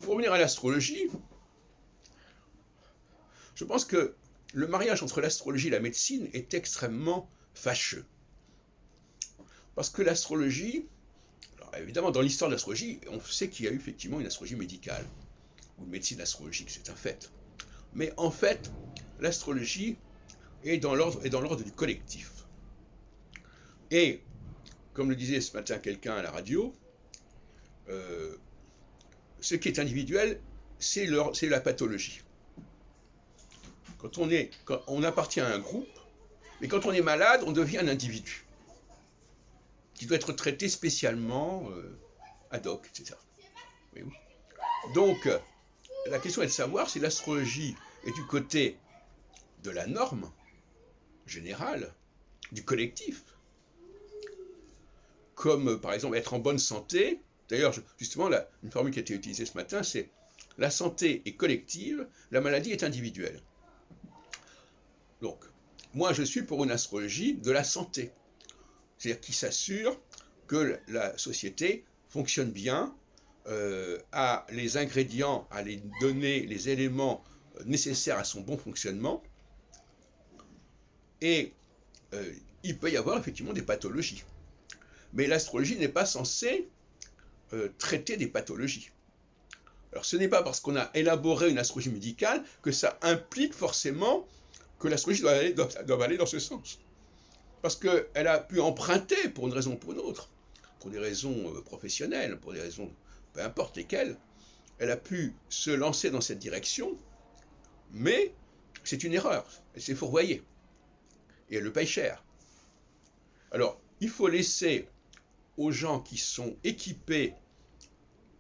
Pour revenir à l'astrologie, je pense que le mariage entre l'astrologie et la médecine est extrêmement fâcheux. Parce que l'astrologie, alors évidemment dans l'histoire de l'astrologie, on sait qu'il y a eu effectivement une astrologie médicale, ou une médecine astrologique, c'est un fait. Mais en fait, l'astrologie est dans l'ordre du collectif. Et, comme le disait ce matin quelqu'un à la radio, euh, ce qui est individuel, c'est la pathologie. Quand on appartient à un groupe, mais quand on est malade, on devient un individu qui doit être traité spécialement, ad hoc, etc. Oui, oui. Donc, la question est de savoir si l'astrologie est du côté de la norme générale, du collectif, comme par exemple être en bonne santé. D'ailleurs, justement, une formule qui a été utilisée ce matin, c'est la santé est collective, la maladie est individuelle. Donc, moi je suis pour une astrologie de la santé, c'est-à-dire qui s'assure que la société fonctionne bien, a les ingrédients, a les données, les éléments nécessaires à son bon fonctionnement, et il peut y avoir effectivement des pathologies. Mais l'astrologie n'est pas censée traiter des pathologies. Alors ce n'est pas parce qu'on a élaboré une astrologie médicale que ça implique forcément que l'astrologie doit aller dans ce sens. Parce qu'elle a pu emprunter, pour une raison ou pour une autre, pour des raisons professionnelles, pour des raisons peu importe lesquelles, elle a pu se lancer dans cette direction, mais c'est une erreur, elle s'est fourvoyée, et elle le paye cher. Alors, il faut laisser aux gens qui sont équipés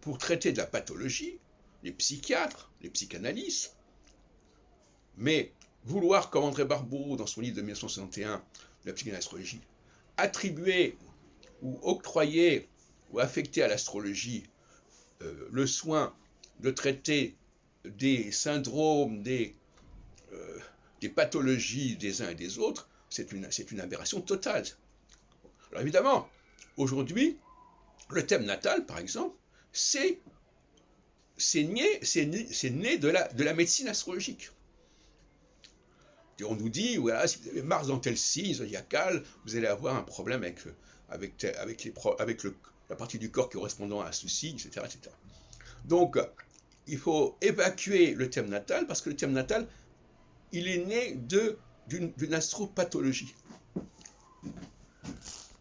pour traiter de la pathologie, les psychiatres, les psychanalystes, mais vouloir, comme André Barbeau dans son livre de 1961, la psychanastrologie, attribuer ou octroyer ou affecter à l'astrologie le soin de traiter des syndromes, des pathologies des uns et des autres, c'est une aberration totale. Alors évidemment, aujourd'hui, le thème natal, par exemple, c'est né de la médecine astrologique. Et on nous dit, voilà, si vous avez Mars dans tel signe zodiacal, vous allez avoir un problème avec la partie du corps correspondant à ce signe, etc., etc. Donc, il faut évacuer le thème natal, parce que le thème natal, il est né d'une astropathologie.